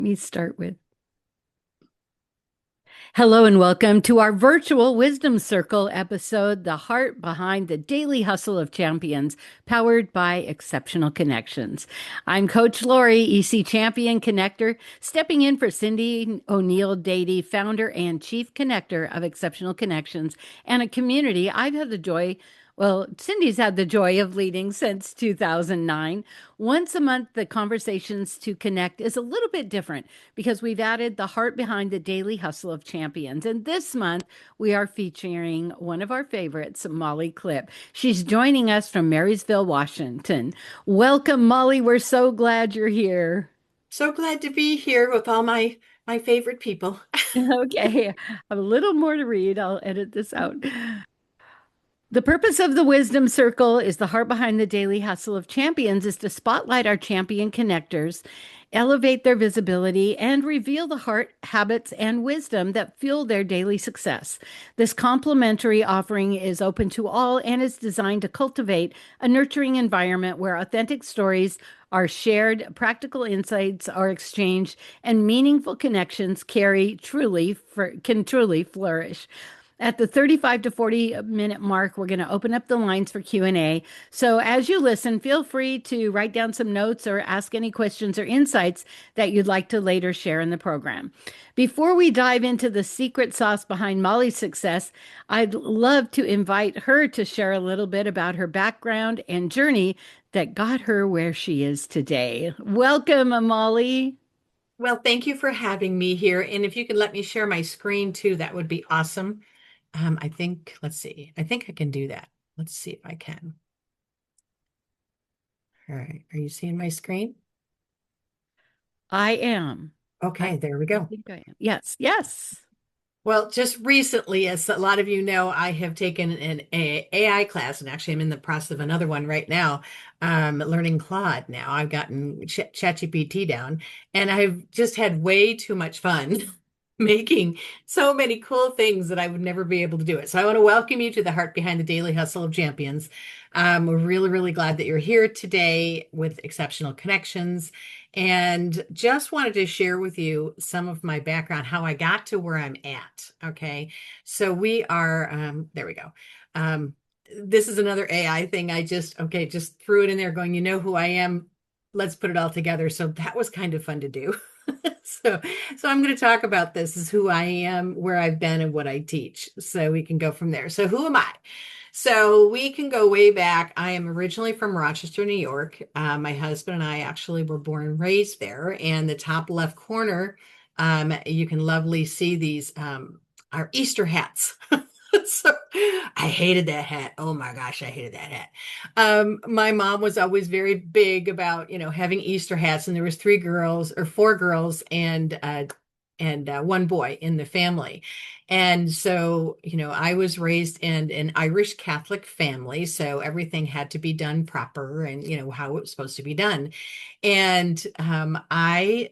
Me start with hello and welcome to our virtual Wisdom Circle episode, The Heart Behind the Daily Hustle of Champions, powered by Exceptional Connections. I'm Coach Lori, EC Champion Connector, stepping in for Cindy O'Neill Dady, founder and chief connector of Exceptional Connections, and a community I've had the joy Cindy's had the joy of leading since 2009. Once a month, the Conversations to Connect is a little bit different because we've added the heart behind the daily hustle of champions. And this month, we are featuring one of our favorites, Molly Klipp. She's joining us from Marysville, Washington. Welcome, Molly. We're so glad you're here. So glad to be here with all my favorite people. Okay, I have a little more to read. I'll edit this out. The purpose of the Wisdom Circle is the heart behind the daily hustle of champions is to spotlight our champion connectors, elevate their visibility, and reveal the heart, habits, and wisdom that fuel their daily success. This complimentary offering is open to all and is designed to cultivate a nurturing environment where authentic stories are shared, practical insights are exchanged, and meaningful connections can truly flourish. At the 35 to 40-minute mark, we're going to open up the lines for Q&A. So as you listen, feel free to write down some notes or ask any questions or insights that you'd like to later share in the program. Before we dive into the secret sauce behind Molly's success, I'd love to invite her to share a little bit about her background and journey that got her where she is today. Welcome, Molly. Well, thank you for having me here. And if you could let me share my screen too, that would be awesome. Let's see. I think I can do that. Let's see if I can. All right. Are you seeing my screen? I am. I, Okay, there we I go. think I am. Yes, yes. Well, just recently, as a lot of you know, I have taken an AI class, and actually, I'm in the process of another one right now, learning Claude. Now I've gotten ChatGPT down, and I've just had way too much fun making so many cool things that I would never be able to do it. So I want to welcome you to the heart behind the daily hustle of champions. We're really, really glad that you're here today with Exceptional Connections. And just wanted to share with you some of my background, how I got to where I'm at. Okay. So we are, there we go. Um, this is another AI thing. Just threw it in there going, you know who I am. Let's put it all together. So that was kind of fun to do. So, so I'm going to talk about this is who I am, where I've been, and what I teach. So we can go from there. So who am I? So we can go way back. I am originally from Rochester, New York. My husband and I actually were born and raised there. And the top left corner, you can lovely see these our Easter hats. So I hated that hat. Oh my gosh, I hated that hat. My mom was always very big about, having Easter hats, and there was three girls or four girls and one boy in the family. And so, I was raised in an Irish Catholic family, so everything had to be done proper and, how it was supposed to be done. And I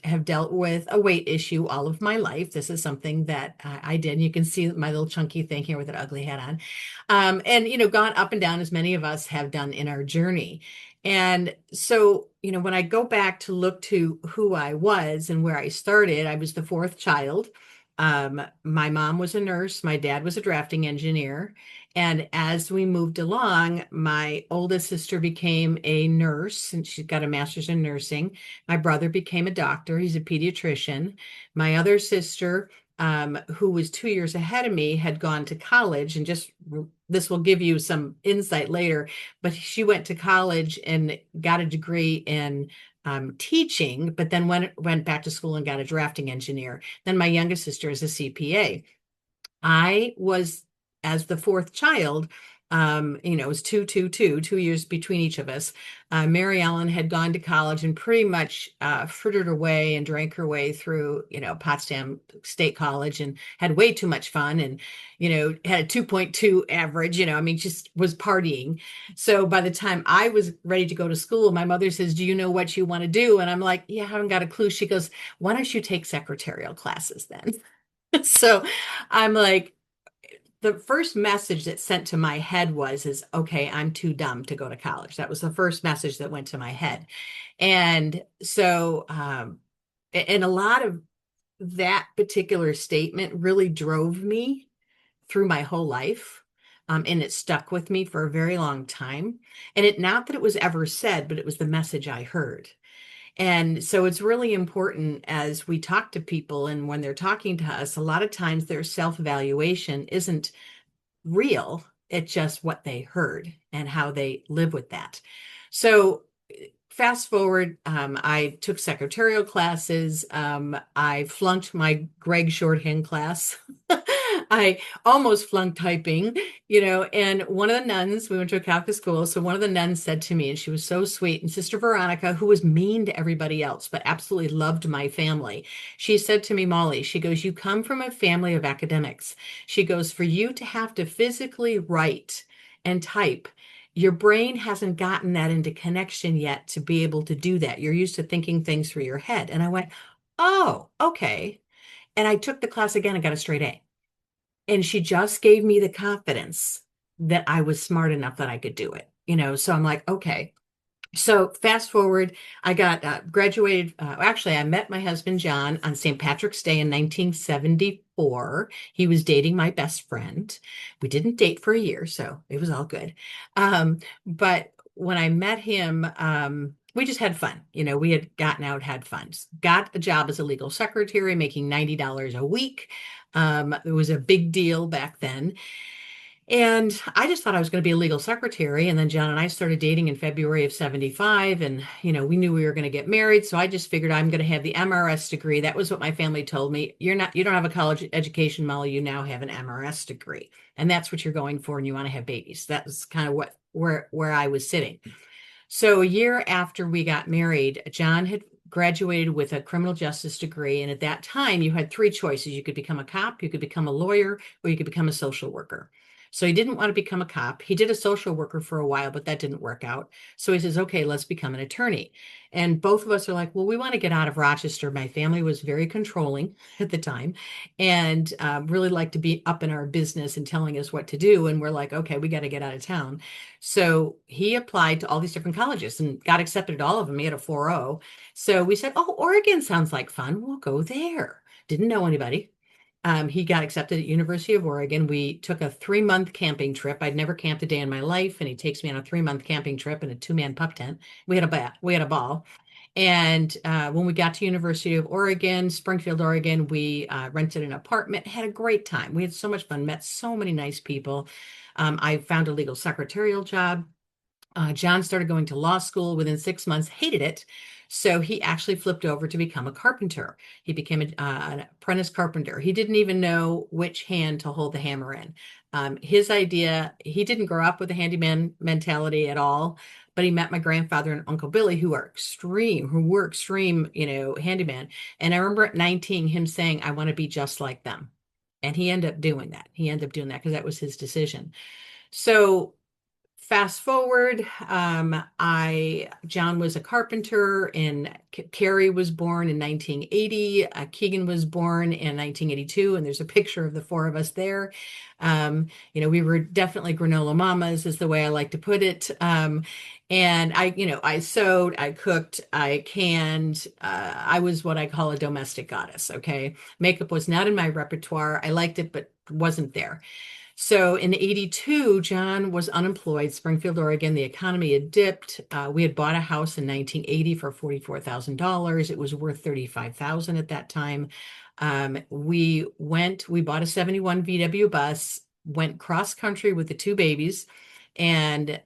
have dealt with a weight issue all of my life. This is something that I did. You can see my little chunky thing here with an ugly hat on. And, gone up and down as many of us have done in our journey. And so, when I go back to look to who I was and where I started, I was the fourth child. My mom was a nurse, my dad was a drafting engineer. And as we moved along, my oldest sister became a nurse and she got a master's in nursing. My brother became a doctor, he's a pediatrician. My other sister, who was 2 years ahead of me, had gone to college, and just this will give you some insight later, but she went to college and got a degree in teaching, but then went back to school and got a drafting engineer. Then my youngest sister is a CPA. I was, as the fourth child, it was 2 years between each of us. Mary Ellen had gone to college and pretty much frittered away and drank her way through, Potsdam State College, and had way too much fun, and, had a 2.2 average, just was partying. So by the time I was ready to go to school, my mother says, "Do you know what you want to do?" And I'm like, "Yeah, I haven't got a clue." She goes, "Why don't you take secretarial classes then?" So I'm like, the first message that sent to my head is, okay, I'm too dumb to go to college. That was the first message that went to my head. And so And a lot of that particular statement really drove me through my whole life. And it stuck with me for a very long time. And it, not that it was ever said, but it was the message I heard. And so it's really important as we talk to people and when they're talking to us, a lot of times their self-evaluation isn't real. It's just what they heard and how they live with that. So fast forward, I took secretarial classes. I flunked my Greg shorthand class. I almost flunked typing, and one of the nuns, we went to a Catholic school. So one of the nuns said to me, and she was so sweet, and Sister Veronica, who was mean to everybody else, but absolutely loved my family. She said to me, Molly, she goes, you come from a family of academics. She goes, for you to have to physically write and type, your brain hasn't gotten that into connection yet to be able to do that. You're used to thinking things through your head. And I went, oh, okay. And I took the class again and got a straight A. And she just gave me the confidence that I was smart enough that I could do it, So I'm like, okay. So fast forward, I got graduated. Actually, I met my husband John on St. Patrick's Day in 1974. He was dating my best friend. We didn't date for a year, so it was all good. But when I met him, we just had fun. We had gotten out, had fun. Got a job as a legal secretary, making $90 a week. It was a big deal back then. And I just thought I was going to be a legal secretary. And then John and I started dating in February of 75. And, we knew we were going to get married. So I just figured I'm going to have the MRS degree. That was what my family told me. You don't have a college education, Molly. You now have an MRS degree. And that's what you're going for. And you want to have babies. That was kind of where I was sitting. So a year after we got married, John had graduated with a criminal justice degree. And at that time, you had three choices. You could become a cop, you could become a lawyer, or you could become a social worker. So he didn't want to become a cop. He did a social worker for a while, but that didn't work out. So he says, okay, let's become an attorney. And both of us are like, well, we want to get out of Rochester. My family was very controlling at the time and really liked to be up in our business and telling us what to do. And we're like, okay, we got to get out of town. So he applied to all these different colleges and got accepted at all of them. He had a 4.0. So we said, oh, Oregon sounds like fun. We'll go there. Didn't know anybody. He got accepted at University of Oregon. We took a 3-month camping trip. I'd never camped a day in my life, and he takes me on a 3-month camping trip in a 2-man pup tent. We had a ball. And when we got to University of Oregon, Springfield, Oregon, we rented an apartment, had a great time. We had so much fun, met so many nice people. I found a legal secretarial job. John started going to law school within 6 months, hated it. So he actually flipped over to become a carpenter. He became an apprentice carpenter. He didn't even know which hand to hold the hammer in. His idea, he didn't grow up with a handyman mentality at all, but he met my grandfather and Uncle Billy, who were extreme, handyman. And I remember at 19, him saying, I want to be just like them. And he ended up doing that. Because that was his decision. So fast forward, John was a carpenter, and Carrie was born in 1980. Keegan was born in 1982, and there's a picture of the four of us there. We were definitely granola mamas, is the way I like to put it. And I sewed, I cooked, I canned. I was what I call a domestic goddess. Okay, makeup was not in my repertoire. I liked it, but wasn't there. So in 82, John was unemployed, Springfield, Oregon. The economy had dipped. We had bought a house in 1980 for $44,000. It was worth $35,000 at that time. We bought a 71 VW bus, went cross country with the two babies. And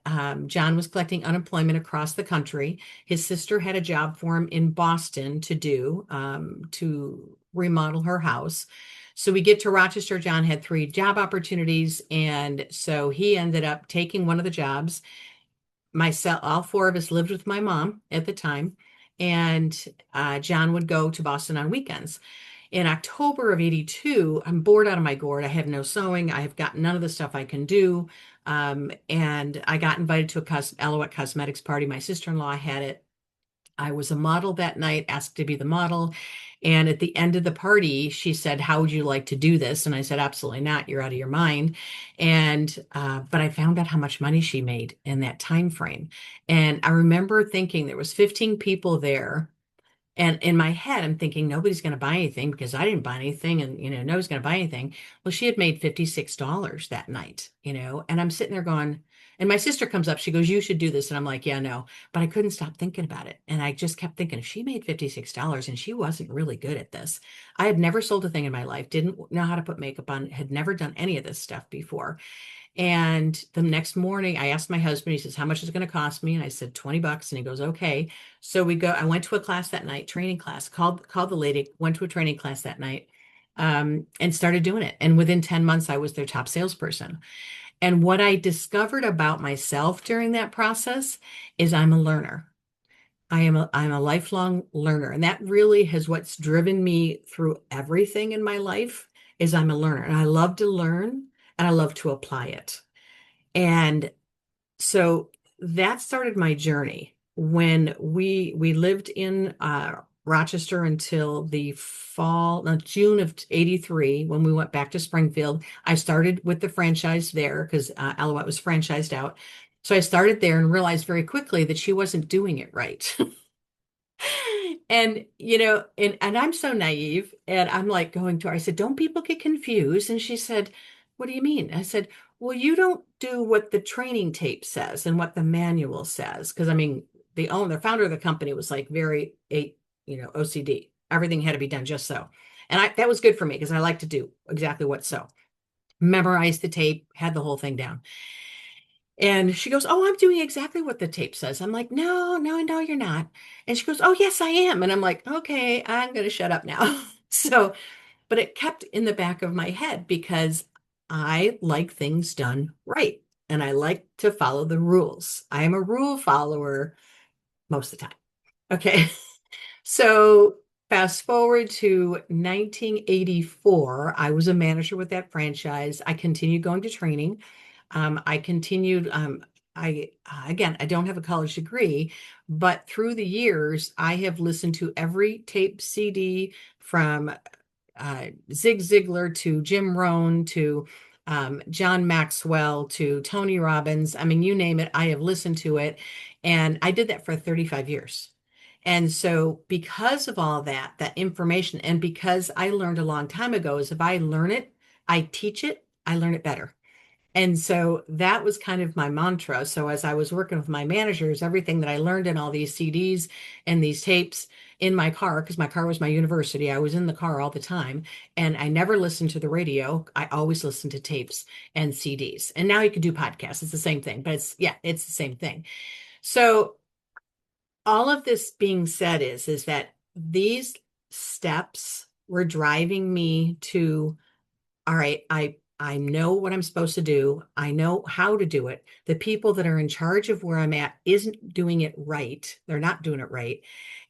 John was collecting unemployment across the country. His sister had a job for him in Boston to remodel her house. So we get to Rochester. John had 3 job opportunities. And so he ended up taking one of the jobs. All 4 of us lived with my mom at the time. And John would go to Boston on weekends. In October of 82, I'm bored out of my gourd. I have no sewing. I have got none of the stuff I can do. And I got invited to a Alouette Cosmetics party. My sister-in-law had it. I was a model that night, asked to be the model. And at the end of the party, she said, how would you like to do this? And I said, absolutely not. You're out of your mind. And, but I found out how much money she made in that time frame. And I remember thinking there was 15 people there. And in my head, I'm thinking nobody's going to buy anything because I didn't buy anything, and nobody's going to buy anything. Well, she had made $56 that night, and I'm sitting there going, and my sister comes up, she goes, "You should do this." And I'm like, "Yeah, no." But I couldn't stop thinking about it. And I just kept thinking, if she made $56 and she wasn't really good at this, I had never sold a thing in my life, didn't know how to put makeup on, had never done any of this stuff before. And the next morning, I asked my husband, he says, "How much is it going to cost me?" And I said, $20. And he goes, "Okay." So I went to a class that night, training class, called the lady, went to a training class that night, and started doing it. And within 10 months, I was their top salesperson. And what I discovered about myself during that process is I'm a learner. I'm a lifelong learner. And that really has what's driven me through everything in my life is I'm a learner. And I love to learn and I love to apply it. And so that started my journey when we lived in Rochester until the fall, no, June of '83, when we went back to Springfield. I started with the franchise there because Alouette was franchised out. So I started there and realized very quickly that she wasn't doing it right. And and I'm so naive, and I'm like going to her, I said, "Don't people get confused?" And she said, "What do you mean?" I said, "Well, you don't do what the training tape says and what the manual says." Because I mean, the founder of the company was like very OCD. Everything had to be done just so. And that was good for me because I like to do exactly what so. Memorized the tape, had the whole thing down. And she goes, "Oh, I'm doing exactly what the tape says." I'm like, "No, no, no, you're not." And she goes, "Oh, yes, I am." And I'm like, "Okay, I'm going to shut up now." So, but it kept in the back of my head because I like things done right. And I like to follow the rules. I am a rule follower most of the time. Okay. So fast forward to 1984, I was a manager with that franchise. I continued going to training. I continued, again, I don't have a college degree, but through the years, I have listened to every tape CD from Zig Ziglar to Jim Rohn to John Maxwell to Tony Robbins. I mean, you name it, I have listened to it. And I did that for 35 years. And so, because of all that information, and because I learned a long time ago, is if I learn it, I teach it, I learn it better. And so that was kind of my mantra. So as I was working with my managers, everything that I learned in all these CDs and these tapes in my car, because my car was my university, I was in the car all the time. And I never listened to the radio. I always listened to tapes and CDs. And now you can do podcasts. It's the same thing, but it's the same thing. So all of this being said is that these steps were driving me to, all right, I know what I'm supposed to do. I know how to do it. The people that are in charge of where I'm at isn't doing it right. They're not doing it right.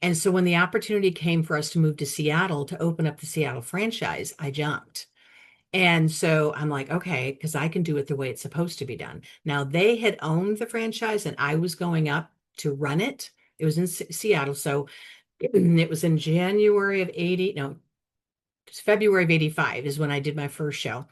And so when the opportunity came for us to move to Seattle to open up the Seattle franchise, I jumped. And so I'm like, okay, because I can do it the way it's supposed to be done. Now they had owned the franchise and I was going up to run it. It was in Seattle. So it was in January of 80, no, it's February of 85 is when I did my first show.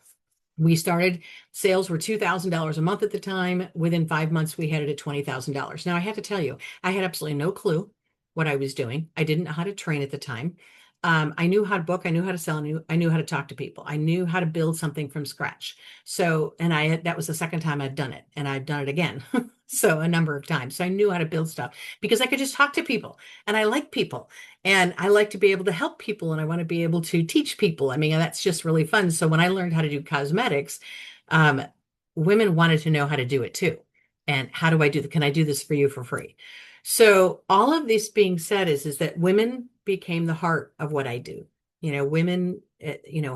We started, sales were $2,000 a month at the time. Within 5 months, we had it at $20,000. Now, I have to tell you, I had absolutely no clue what I was doing. I didn't know how to train at the time. I knew how to book. I knew how to sell. I knew how to talk to people. I knew how to build something from scratch. So, and that was the second time I'd done it, and I've done it again. So a number of times. So I knew how to build stuff because I could just talk to people, and I like people, and I like to be able to help people, and I want to be able to teach people. I mean, that's just really fun. So when I learned how to do cosmetics, um, women wanted to know how to do it too. And how do I do that? Can I do this for you for free? So all of this being said is that women became the heart of what I do. Women,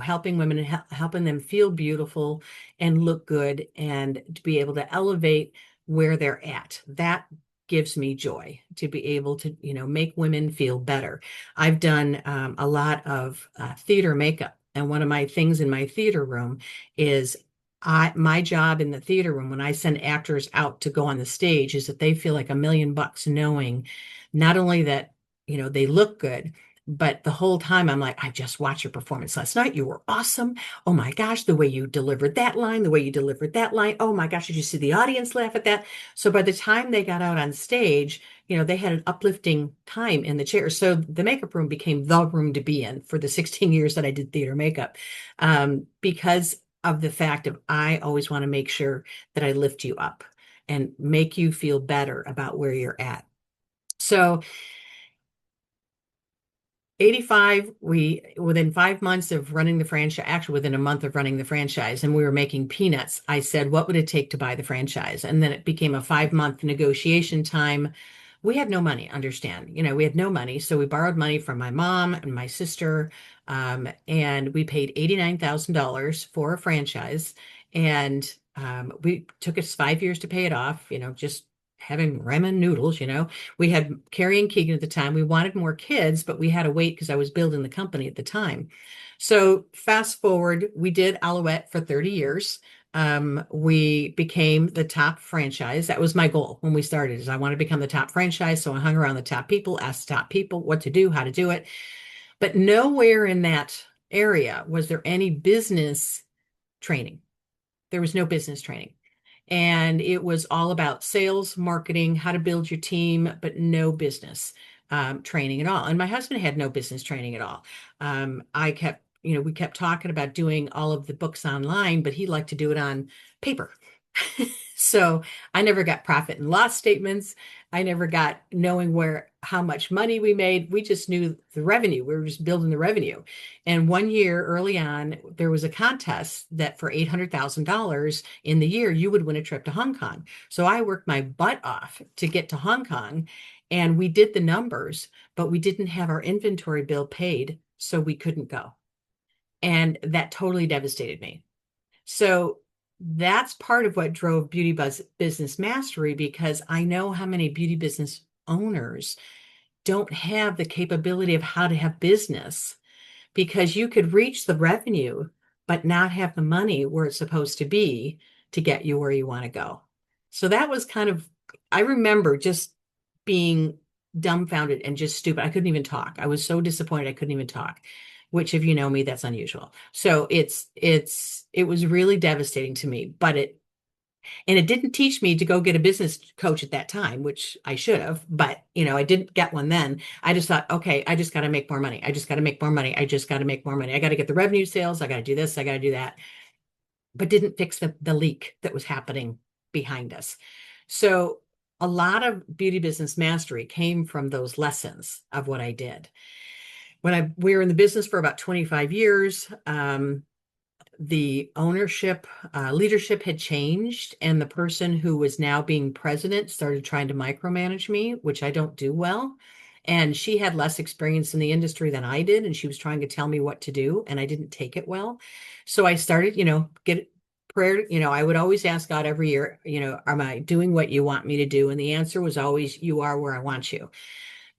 helping women and helping them feel beautiful and look good and to be able to elevate where they're at. That gives me joy to be able to, make women feel better. I've done a lot of theater makeup. And one of my things in my theater room is my job in the theater room when I send actors out to go on the stage is that they feel like $1 million knowing not only that, they look good, But the whole time I'm like, I just watched your performance last night. You were awesome. Oh my gosh, the way you delivered that line, the way you delivered that line. Oh my gosh, did you see the audience laugh at that? So by the time they got out on stage, they had an uplifting time in the chair. So the makeup room became the room to be in for the 16 years that I did theater makeup, because of the fact of I always want to make sure that I lift you up and make you feel better about where you're at. So 85, within 5 months of running the franchise, actually within a month of running the franchise, and we were making peanuts, I said, what would it take to buy the franchise? And then it became a 5-month negotiation time. We had no money, understand. We had no money. So we borrowed money from my mom and my sister, and we paid $89,000 for a franchise. And we took us 5 years to pay it off, just having ramen noodles. We had Carrie and Keegan at the time. We wanted more kids, but we had to wait because I was building the company at the time. So fast forward, we did Alouette for 30 years. We became the top franchise. That was my goal when we started, is I want to become the top franchise. So I hung around the top people, asked the top people what to do, how to do it. But nowhere in that area was there any business training. There was no business training. And it was all about sales, marketing, how to build your team, but no business training at all. And my husband had no business training at all. We kept talking about doing all of the books online, but he liked to do it on paper. So I never got profit and loss statements. I never got knowing how much money we made. We just knew the revenue. We were just building the revenue. And one year early on, there was a contest that for $800,000 in the year, you would win a trip to Hong Kong. So I worked my butt off to get to Hong Kong, and we did the numbers, but we didn't have our inventory bill paid, so we couldn't go. And that totally devastated me. So that's part of what drove Beauty Buzz Business Mastery, because I know how many beauty business owners don't have the capability of how to have business, because you could reach the revenue, but not have the money where it's supposed to be to get you where you want to go. So that was I remember just being dumbfounded and just stupid. I couldn't even talk. I was so disappointed I couldn't even talk, which if you know me, that's unusual. So it was really devastating to me, and it didn't teach me to go get a business coach at that time, which I should have, but I didn't get one then. I just thought, okay, I just got to make more money. I just got to make more money. I just got to make more money. I got to get the revenue sales. I got to do this. I got to do that, but didn't fix the leak that was happening behind us. So a lot of beauty business mastery came from those lessons of what I did. We were in the business for about 25 years. The ownership, leadership had changed, and the person who was now being president started trying to micromanage me, which I don't do well. And she had less experience in the industry than I did, and she was trying to tell me what to do, and I didn't take it well. So I started, get prayer. I would always ask God every year, am I doing what you want me to do? And the answer was always, you are where I want you.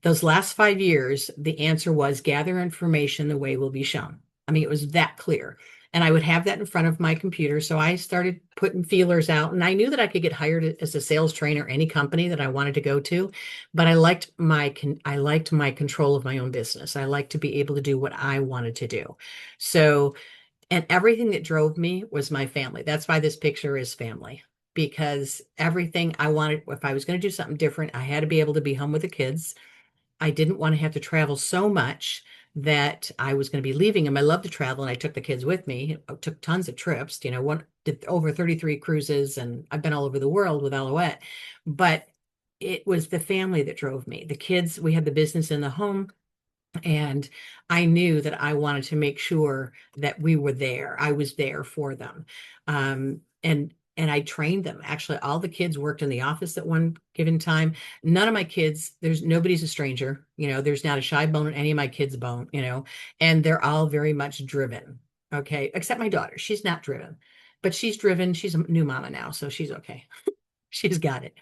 Those last 5 years, the answer was gather information, the way will be shown. I mean, it was that clear. And I would have that in front of my computer. So I started putting feelers out, and I knew that I could get hired as a sales trainer, any company that I wanted to go to. But I liked my control of my own business. I liked to be able to do what I wanted to do. So, and everything that drove me was my family. That's why this picture is family, because everything I wanted, if I was going to do something different, I had to be able to be home with the kids. I didn't want to have to travel so much that I was going to be leaving them. I love to travel, and I took the kids with me. I took tons of trips, did over 33 cruises, and I've been all over the world with Alouette. But it was the family that drove me. The kids, we had the business in the home, and I knew that I wanted to make sure that we were there. I was there for them. And I trained them. Actually, all the kids worked in the office at one given time. None of my kids, nobody's a stranger. There's not a shy bone in any of my kids' bone, and they're all very much driven. Okay. Except my daughter. She's not driven, but she's driven. She's a new mama now, so she's okay. She's got it.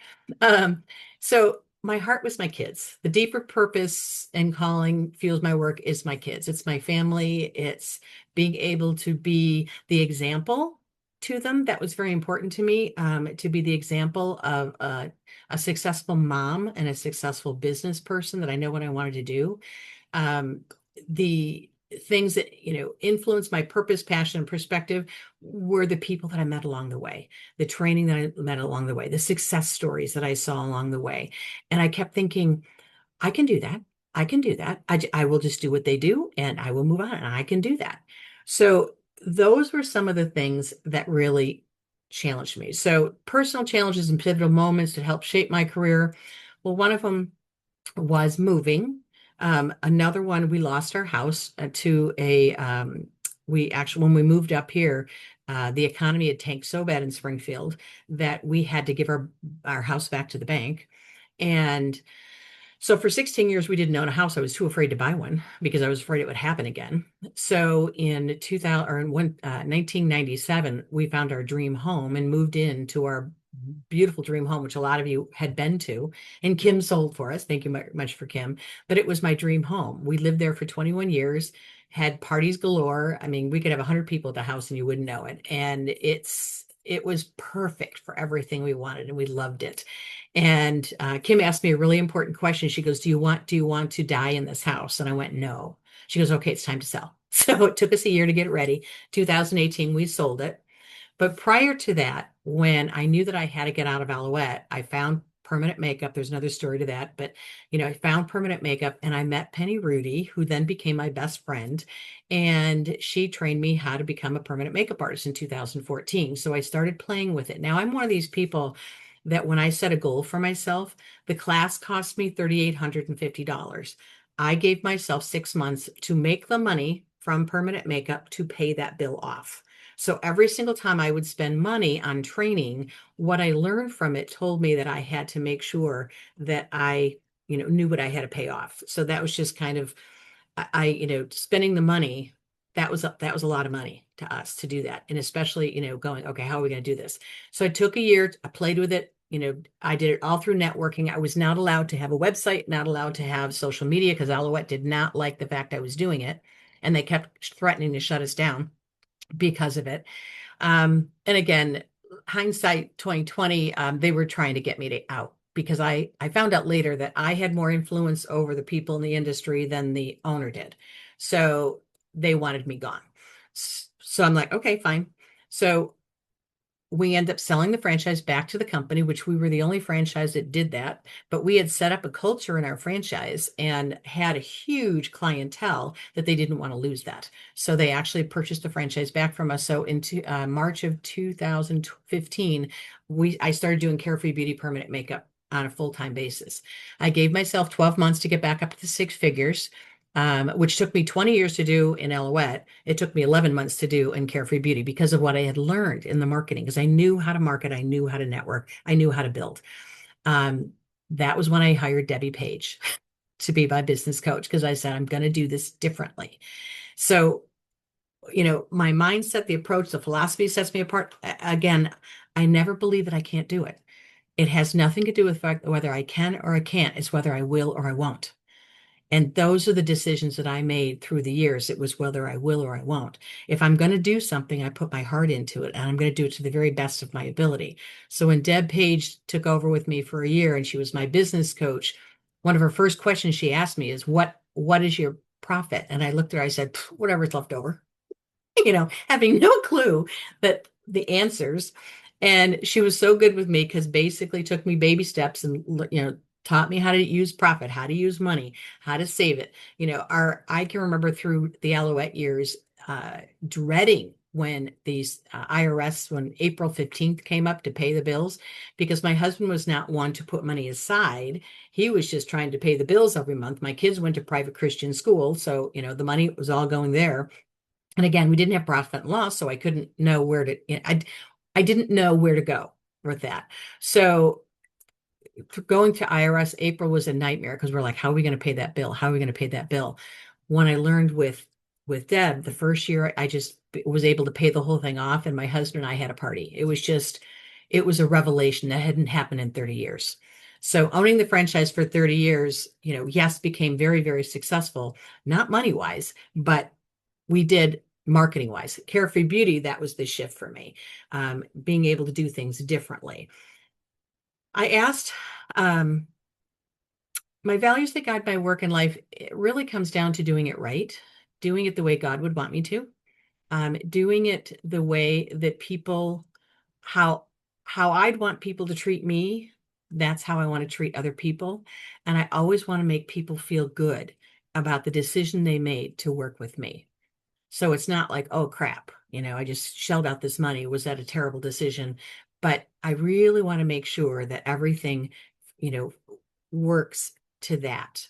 So my heart was my kids. The deeper purpose and calling fuels my work is my kids. It's my family. It's being able to be the example to them. That was very important to me, to be the example of a successful mom and a successful business person, that I know what I wanted to do. Um, the things that, influenced my purpose, passion, and perspective were the people that I met along the way, the training that I met along the way, the success stories that I saw along the way. And I kept thinking, I can do that. I can do that. I will just do what they do and I will move on and I can do that. So those were some of the things that really challenged me. So personal challenges and pivotal moments that helped shape my career. Well, one of them was moving. Another one, we lost our house to we actually, when we moved up here, the economy had tanked so bad in Springfield that we had to give our house back to the bank. And so for 16 years, we didn't own a house. I was too afraid to buy one because I was afraid it would happen again. So in 2000 or in 1997, we found our dream home and moved into our beautiful dream home, which a lot of you had been to. And Kim sold for us. Thank you much for Kim. But it was my dream home. We lived there for 21 years, had parties galore. I mean, we could have 100 people at the house and you wouldn't know it. And it was perfect for everything we wanted and we loved it. And Kim asked me a really important question. She goes, do you want to die in this house? And I went, no. She goes, okay, it's time to sell. So it took us a year to get it ready. 2018, we sold it. But prior to that, when I knew that I had to get out of Alouette, I found permanent makeup. There's another story to that, but I found permanent makeup and I met Penny Rudy, who then became my best friend. And she trained me how to become a permanent makeup artist in 2014. So I started playing with it. Now I'm one of these people that when I set a goal for myself, the class cost me $3,850. I gave myself 6 months to make the money from permanent makeup to pay that bill off. So every single time I would spend money on training, what I learned from it told me that I had to make sure that I, knew what I had to pay off. So that was just kind of, spending the money, that was a lot of money to us to do that. And especially, going, okay, how are we going to do this? So I took a year, I played with it. I did it all through networking. I was not allowed to have a website, not allowed to have social media because Alouette did not like the fact I was doing it. And they kept threatening to shut us down because of it. And again, hindsight 2020, they were trying to get me out because I found out later that I had more influence over the people in the industry than the owner did. So they wanted me gone. So I'm like, okay, fine. So we end up selling the franchise back to the company, which we were the only franchise that did that. But we had set up a culture in our franchise and had a huge clientele that they didn't want to lose that. So they actually purchased the franchise back from us. So into March of 2015, I started doing Carefree Beauty permanent makeup on a full-time basis. I gave myself 12 months to get back up to six figures. Which took me 20 years to do in Alouette. It took me 11 months to do in Carefree Beauty because of what I had learned in the marketing, because I knew how to market, I knew how to network, I knew how to build. Um, that was when I hired Debbie Page to be my business coach because I said, I'm going to do this differently. So, my mindset, the approach, the philosophy sets me apart. Again, I never believe that I can't do it. It has nothing to do with whether I can or I can't. It's whether I will or I won't. And those are the decisions that I made through the years. It was whether I will or I won't. If I'm going to do something, I put my heart into it and I'm going to do it to the very best of my ability. So when Deb Page took over with me for a year and she was my business coach, one of her first questions she asked me is, what is your profit? And I looked at her, I said, whatever's left over, having no clue that the answers. And she was so good with me because basically took me baby steps and, taught me how to use profit, how to use money, how to save it. I can remember through the Alouette years, dreading when these when April 15th came up to pay the bills, because my husband was not one to put money aside. He was just trying to pay the bills every month. My kids went to private Christian school. So, the money was all going there. And again, we didn't have profit and loss, so I couldn't know where to, I didn't know where to go with that. So going to IRS, April was a nightmare because we're like, how are we going to pay that bill? How are we going to pay that bill? When I learned with Deb, the first year I just was able to pay the whole thing off, and my husband and I had a party. It was a revelation that hadn't happened in 30 years. So owning the franchise for 30 years, yes, became very, very successful, not money wise, but we did marketing wise. Carefree Beauty, that was the shift for me, being able to do things differently. I asked My values that guide my work and life, it really comes down to doing it right, doing it the way God would want me to, doing it the way that people, how how I'd want people to treat me. That's how I want to treat other people. And I always want to make people feel good about the decision they made to work with me. So it's not like, oh crap, I just shelled out this money. Was that a terrible decision? But I really want to make sure that everything, you know, works to that.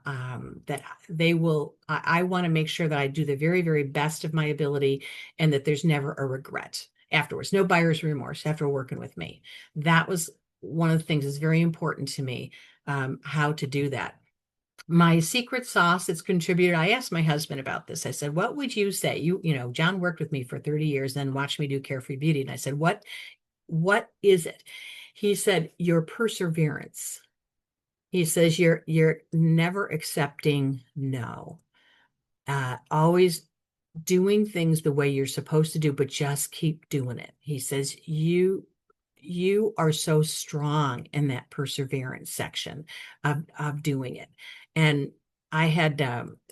That they will, I want to make sure that I do the very, very best of my ability and that there's never a regret afterwards. No buyer's remorse after working with me. That was one of the things that's very important to me, how to do that. My secret sauce that's contributed, I asked my husband about this. I said, what would you say? John worked with me for 30 years, then watched me do Carefree Beauty. And I said, what is it? He said, your perseverance. He says, you're never accepting no. Always doing things the way you're supposed to do, but just keep doing it. He says, you are so strong in that perseverance section of doing it. And I had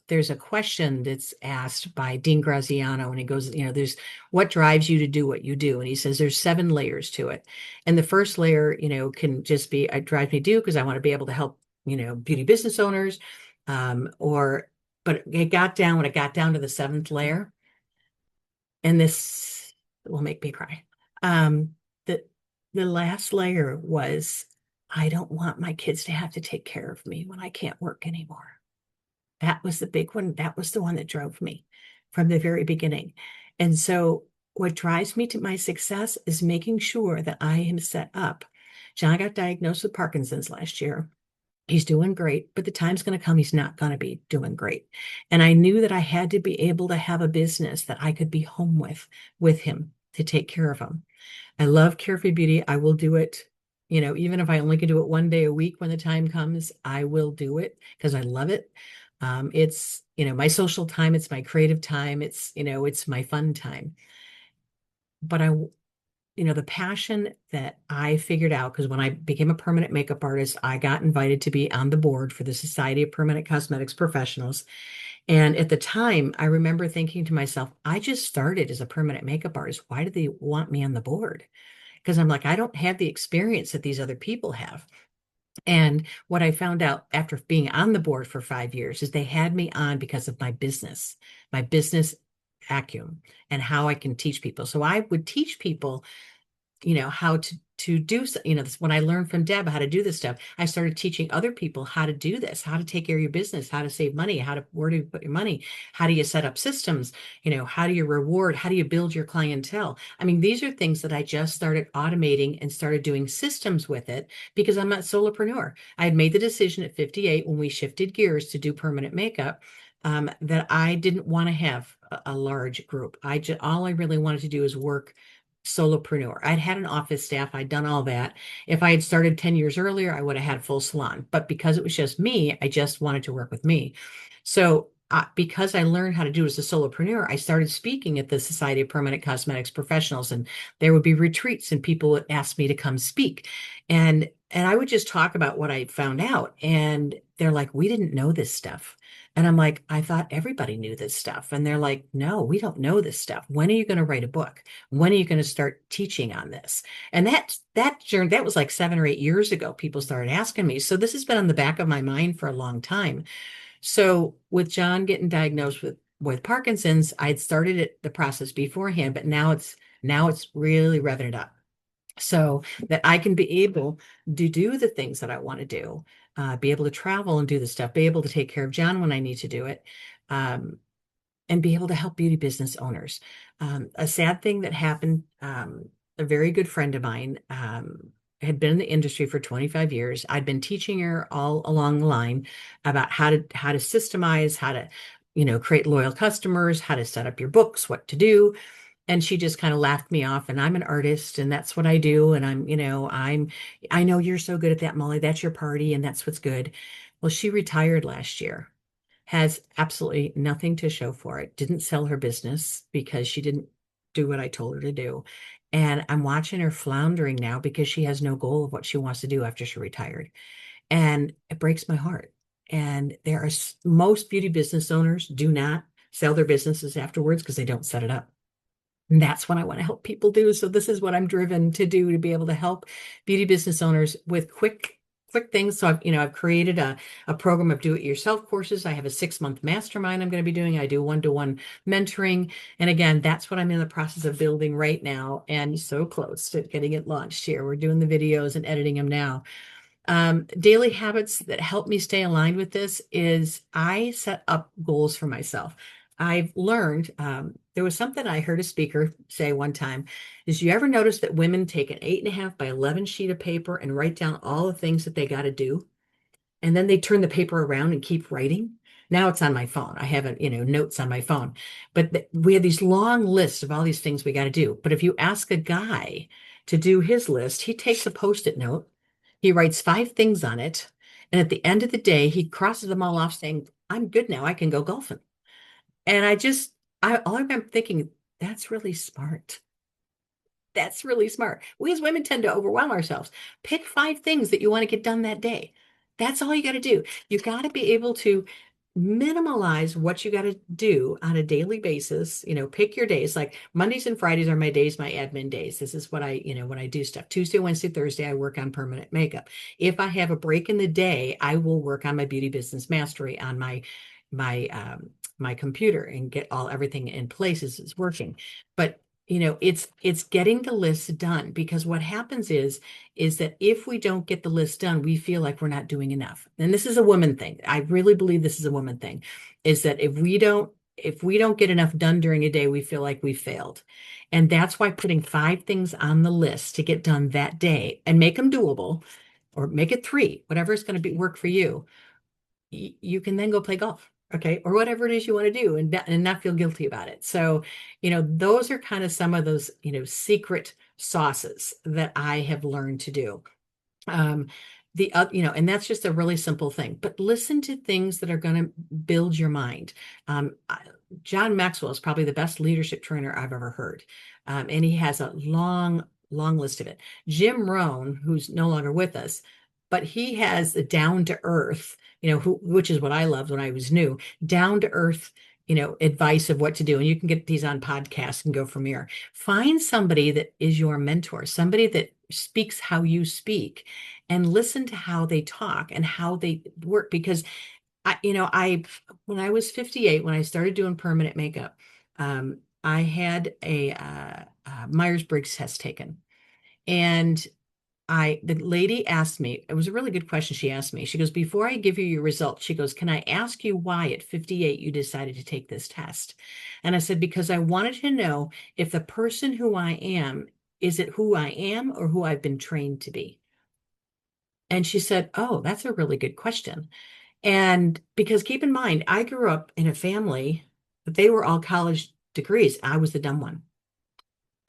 there's a question that's asked by Dean Graziano, and he goes, there's what drives you to do what you do, and he says there's 7 layers to it, and the first layer, can just be it drives me to do because I want to be able to help beauty business owners, or but when it got down to the 7th layer, and this will make me cry. The last layer was, I don't want my kids to have to take care of me when I can't work anymore. That was the big one. That was the one that drove me from the very beginning. And so what drives me to my success is making sure that I am set up. John got diagnosed with Parkinson's last year. He's doing great, but the time's going to come he's not going to be doing great. And I knew that I had to be able to have a business that I could be home with him to take care of him. I love Carefree Beauty. I will do it. Even if I only can do it one day a week when the time comes, I will do it because I love it. It's, my social time. It's my creative time. It's my fun time. But the passion that I figured out, because when I became a permanent makeup artist, I got invited to be on the board for the Society of Permanent Cosmetics Professionals. And at the time, I remember thinking to myself, I just started as a permanent makeup artist. Why do they want me on the board? Because I'm like, I don't have the experience that these other people have. And what I found out after being on the board for 5 years is they had me on because of my business acumen and how I can teach people. So I would teach people how to do, this. When I learned from Deb how to do this stuff, I started teaching other people how to do this, how to take care of your business, how to save money, where do you put your money, how do you set up systems, how do you reward, how do you build your clientele? I mean, these are things that I just started automating and started doing systems with it because I'm a solopreneur. I had made the decision at 58 when we shifted gears to do permanent makeup, that I didn't want to have a large group. All I really wanted to do is work solopreneur. I'd had an office staff. I'd done all that. If I had started 10 years earlier, I would have had a full salon. But because it was just me, I just wanted to work with me. So because I learned how to do it as a solopreneur, I started speaking at the Society of Permanent Cosmetics Professionals, and there would be retreats and people would ask me to come speak. And I would just talk about what I found out. And they're like, we didn't know this stuff. And I'm like, I thought everybody knew this stuff. And they're like, no, we don't know this stuff. When are you going to write a book? When are you going to start teaching on this? And that journey, that was like 7 or 8 years ago. People started asking me. So this has been on the back of my mind for a long time. So with John getting diagnosed with Parkinson's, I'd started the process beforehand, but now it's really revving it up so that I can be able to do the things that I want to do, be able to travel and do the stuff, be able to take care of John when I need to do it, um, and be able to help beauty business owners. A sad thing that happened, a very good friend of mine, had been in the industry for 25 years. I'd been teaching her all along the line about how to systemize, how to, create loyal customers, how to set up your books, what to do. And she just kind of laughed me off. And I'm an artist and that's what I do. And I know you're so good at that, Molly. That's your party and that's what's good. Well, she retired last year, has absolutely nothing to show for it, didn't sell her business because she didn't do what I told her to do. And I'm watching her floundering now because she has no goal of what she wants to do after she retired. And it breaks my heart. And most beauty business owners do not sell their businesses afterwards because they don't set it up. And that's what I want to help people do. So this is what I'm driven to do, to be able to help beauty business owners with quick things. So I've created a program of do-it-yourself courses. I have a 6-month mastermind I'm going to be doing. I do one-to-one mentoring. And again, that's what I'm in the process of building right now, and so close to getting it launched here. We're doing the videos and editing them now. Daily habits that help me stay aligned with this is I set up goals for myself. I've learned, there was something I heard a speaker say one time, is you ever notice that women take an 8.5 by 11 sheet of paper and write down all the things that they got to do? And then they turn the paper around and keep writing. Now it's on my phone. I have, notes on my phone, but we have these long lists of all these things we got to do. But if you ask a guy to do his list, he takes a Post-it note, he writes 5 things on it, and at the end of the day, he crosses them all off saying, I'm good now. I can go golfing. And all I'm thinking, that's really smart. That's really smart. We as women tend to overwhelm ourselves. Pick 5 things that you want to get done that day. That's all you got to do. You got to be able to minimalize what you got to do on a daily basis. Pick your days. Like Mondays and Fridays are my days, my admin days. This is what when I do stuff. Tuesday, Wednesday, Thursday, I work on permanent makeup. If I have a break in the day, I will work on my beauty business mastery on my computer and get everything in place as it's working. But it's getting the list done, because what happens is that if we don't get the list done, we feel like we're not doing enough. And this is a woman thing. I really believe this is a woman thing, is that if we don't get enough done during a day, we feel like we failed. And that's why putting 5 things on the list to get done that day, and make them doable, or make it 3, whatever is going to work for you, you can then go play golf. Okay. Or whatever it is you want to do, and not feel guilty about it. So, those are kind of some of those, secret sauces that I have learned to do. Um, and that's just a really simple thing, but listen to things that are going to build your mind. John Maxwell is probably the best leadership trainer I've ever heard. And he has a long, long list of it. Jim Rohn, who's no longer with us, but he has a down to earth, which is what I loved when I was new, down to earth, advice of what to do. And you can get these on podcasts and go from here. Find somebody that is your mentor, somebody that speaks how you speak, and listen to how they talk and how they work. Because when I was 58, when I started doing permanent makeup, I had a Myers-Briggs test taken. And the lady asked me, it was a really good question. She asked me, she goes, before I give you your results, she goes, can I ask you why at 58 you decided to take this test? And I said, because I wanted to know if the person who I am, is it who I am or who I've been trained to be? And she said, oh, that's a really good question. And because keep in mind, I grew up in a family that they were all college degrees. I was the dumb one.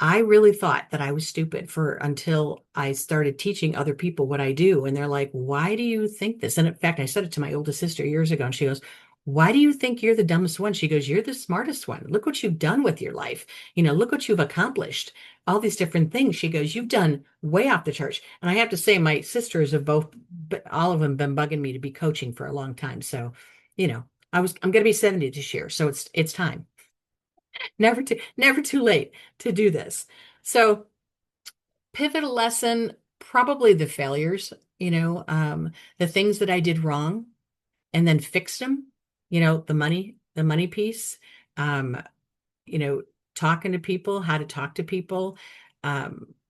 I really thought that I was stupid until I started teaching other people what I do. And they're like, why do you think this? And in fact, I said it to my oldest sister years ago, and she goes, why do you think you're the dumbest one? She goes, you're the smartest one. Look what you've done with your life. Look what you've accomplished. All these different things. She goes, you've done way off the charts. And I have to say, my sisters have all of them been bugging me to be coaching for a long time. So, I'm going to be 70 this year. So it's time. Never too late to do this. So pivotal lesson, probably the failures, the things that I did wrong and then fixed them, the money piece, um, you know, talking to people, how to talk to people,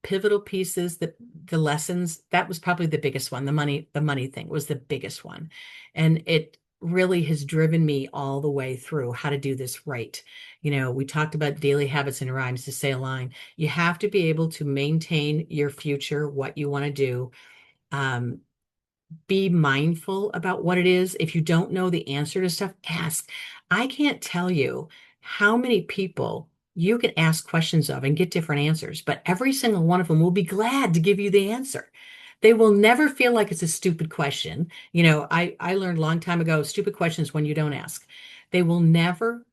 pivotal pieces, the lessons, that was probably the biggest one. The money thing was the biggest one. And it really has driven me all the way through how to do this right. We talked about daily habits and rhymes to stay aligned. You have to be able to maintain your future, what you want to do. Um, be mindful about what it is. If you don't know the answer to stuff, ask. I can't tell you how many people you can ask questions of and get different answers, but every single one of them will be glad to give you the answer. They will never feel like it's a stupid question. I learned a long time ago, stupid questions when you don't ask. They will never,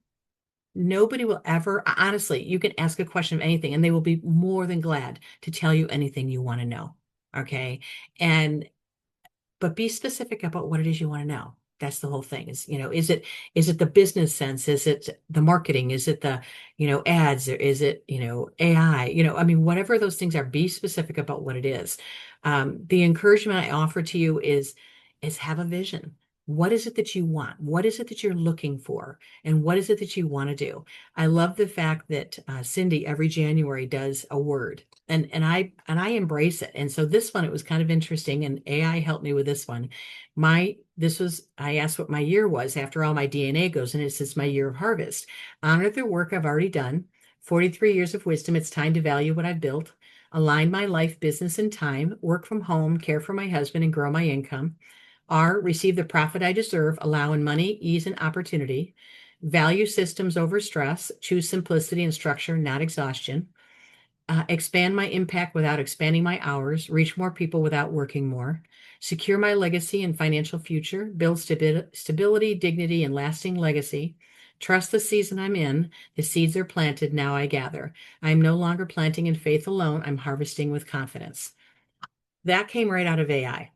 nobody will ever, honestly, you can ask a question of anything and they will be more than glad to tell you anything you want to know. Okay. And but be specific about what it is you want to know. That's the whole thing is, is it the business sense? Is it the marketing? Is it the, ads? Or is it, AI? I mean, whatever those things are, be specific about what it is. The encouragement I offer to you is have a vision. What is it that you want? What is it that you're looking for? And what is it that you want to do? I love the fact that Cindy every January does a word, and I embrace it. And so this one, it was kind of interesting, and AI helped me with this one. I asked what my year was after all my DNA goes, and it says my year of harvest. Honor the work I've already done. 43 years of wisdom. It's time to value what I've built. Align my life, business, and time. Work from home, care for my husband, and grow my income. R, receive the profit I deserve, allowing money, ease, and opportunity. Value systems over stress. Choose simplicity and structure, not exhaustion. Expand my impact without expanding my hours. Reach more people without working more. Secure my legacy and financial future. Build stability, dignity, and lasting legacy. Trust the season I'm in. The seeds are planted. Now I gather. I am no longer planting in faith alone. I'm harvesting with confidence. That came right out of AI.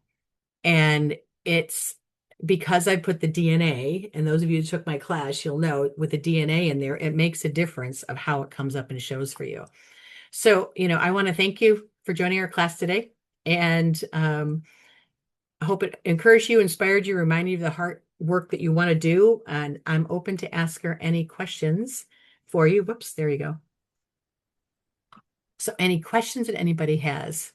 And it's because I put the DNA, and those of you who took my class, you'll know with the DNA in there, it makes a difference of how it comes up and shows for you. So, I want to thank you for joining our class today. And I hope it encouraged you, inspired you, reminded you of the hard work that you want to do. And I'm open to ask her any questions for you. Whoops, there you go. So any questions that anybody has?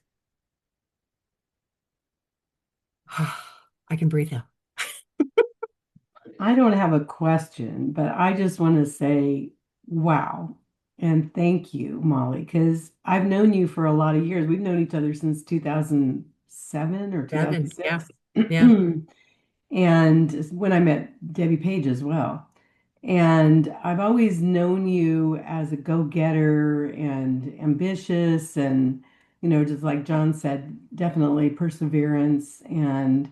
I can breathe now. I don't have a question, but I just want to say, wow. And thank you, Molly, because I've known you for a lot of years. We've known each other since 2007 or Devin, yeah, 2006. yeah. And when I met Debbie Page as well. And I've always known you as a go-getter and ambitious and, just like John said, definitely perseverance and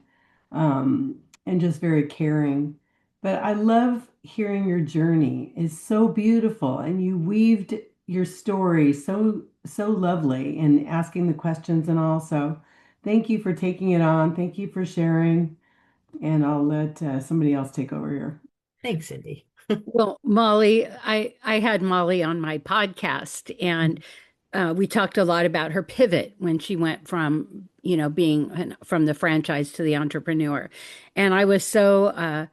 just very caring. But I love hearing your journey. It's so beautiful and you weaved your story so lovely and asking the questions and all. So thank you for taking it on. Thank you for sharing. And I'll let somebody else take over here. Thanks, Cindy. Well, Molly, I had Molly on my podcast, and we talked a lot about her pivot when she went from, being from the franchise to the entrepreneur. And I was so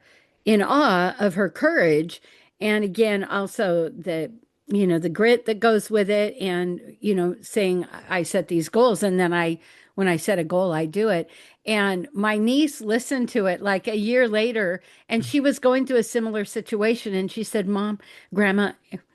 in awe of her courage. And again, also the grit that goes with it. And, saying I set these goals. And then when I set a goal, I do it. And my niece listened to it like a year later, and she was going through a similar situation. And she said, Mom, Grandma,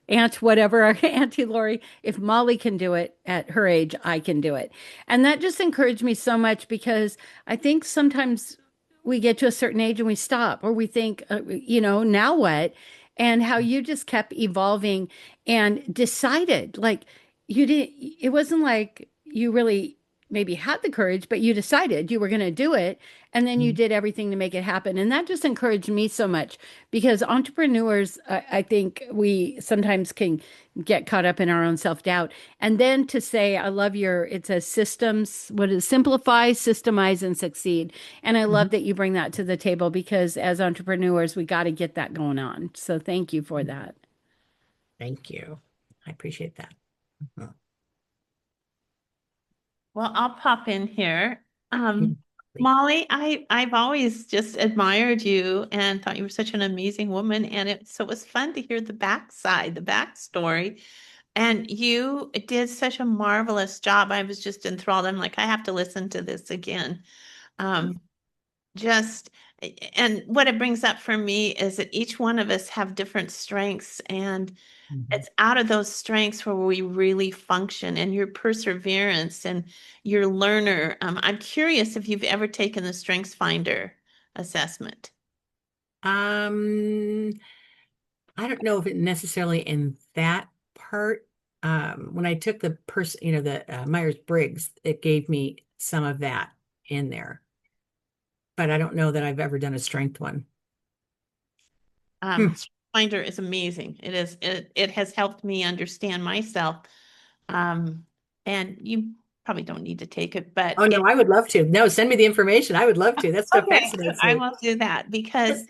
Aunt, whatever, Auntie Lori, if Molly can do it at her age, I can do it. And that just encouraged me so much because I think sometimes we get to a certain age and we stop or we think, now what? And how you just kept evolving and decided like you did, it wasn't like you really maybe had the courage, but you decided you were going to do it. And then you did everything to make it happen. And that just encouraged me so much because entrepreneurs, I think we sometimes can get caught up in our own self-doubt. And then to say, I love it says systems, what is simplify, systemize, and succeed. And I love Mhm. that you bring that to the table because as entrepreneurs, we got to get that going on. So thank you for that. Thank you. I appreciate that. Mhm. Well, I'll pop in here. Mhm. Molly, I've always just admired you and thought you were such an amazing woman. And it was fun to hear the backside, the backstory. And you did such a marvelous job. I was just enthralled. I'm like, I have to listen to this again. Um, just and what it brings up for me is that each one of us have different strengths, and Mhm. it's out of those strengths where we really function, and your perseverance and your learner. I'm curious if you've ever taken the Strengths Finder assessment. Um, I don't know if it necessarily in that part. When I took the the Myers-Briggs, it gave me some of that in there, but I don't know that I've ever done a strength one. Hmm. Strengths Finder is amazing. It has helped me understand myself. Um, and you probably don't need to take it, but Oh no, I would love to. No, send me the information. I would love to. That stuff okay, so fascinates I me. will do that because,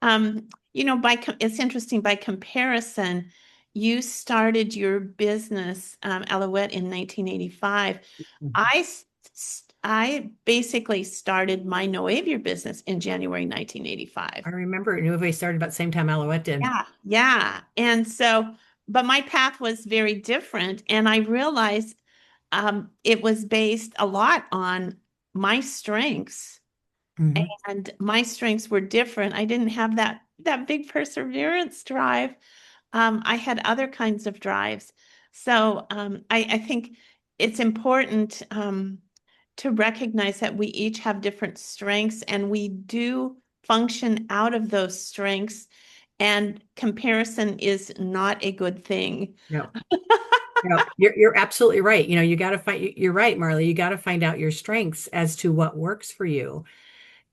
it's interesting by comparison, you started your business, Alouette in 1985. Mhm. I basically started my no aviar business in January 1985. I remember Nuvei started about the same time Alouette did. Yeah, yeah. And so, but my path was very different. And I realized it was based a lot on my strengths. Mhm. And my strengths were different. I didn't have that big perseverance drive. I had other kinds of drives. So I think it's important to recognize that we each have different strengths and we do function out of those strengths. And comparison is not a good thing. No, no, you're absolutely right. You got to find, you're right, Marley. You got to find out your strengths as to what works for you.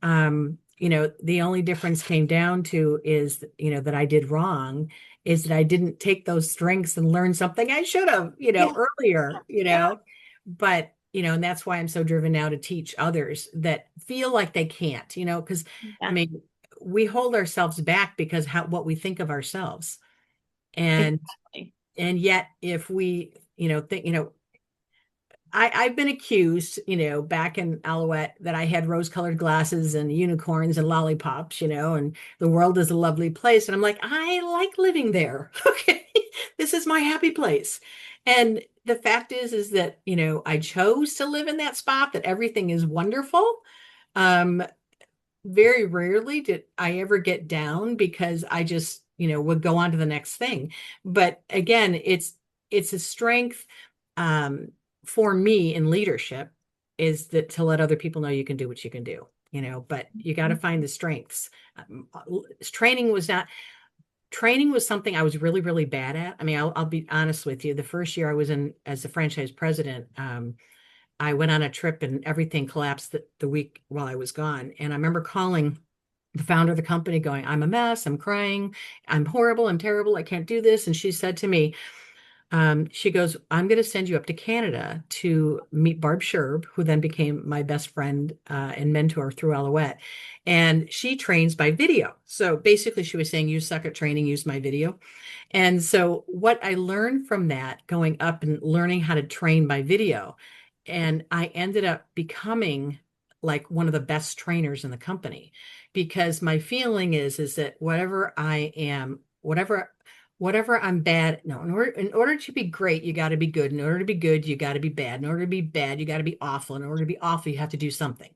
The only difference came down to is, that I did wrong is that I didn't take those strengths and learn something I should have, Yeah, earlier, yeah, but, and that's why I'm so driven now to teach others that feel like they can't, because I yeah, mean, we hold ourselves back because what we think of ourselves. And, exactly. and yet if we, think, I've been accused, back in Alouette that I had rose-colored glasses and unicorns and lollipops, and the world is a lovely place. And I'm like, I like living there. Okay. This is my happy place. And the fact is that, I chose to live in that spot, that everything is wonderful. Um, Very rarely did I ever get down because I just, would go on to the next thing. But again, it's a strength um, for me in leadership is that to let other people know you can do what you can do, but you got to find the strengths. Training was not training was something I was really, really bad at. I mean, I'll be honest with you. The first year I was in as the franchise president, I went on a trip and everything collapsed the week while I was gone. And I remember calling the founder of the company going, I'm a mess. I'm crying. I'm horrible. I'm terrible. I can't do this. And she said to me, she goes, I'm going to send you up to Canada to meet Barb Sherb, who then became my best friend and mentor through Alouette. And she trains by video. So basically, she was saying, you suck at training, use my video. And so, what I learned from that, going up and learning how to train by video, and I ended up becoming like one of the best trainers in the company because my feeling is that whatever I am, whatever I'm bad, no, in order to be great, you got to be good. In order to be good, you got to be bad. In order to be bad, you got to be awful. In order to be awful, you have to do something.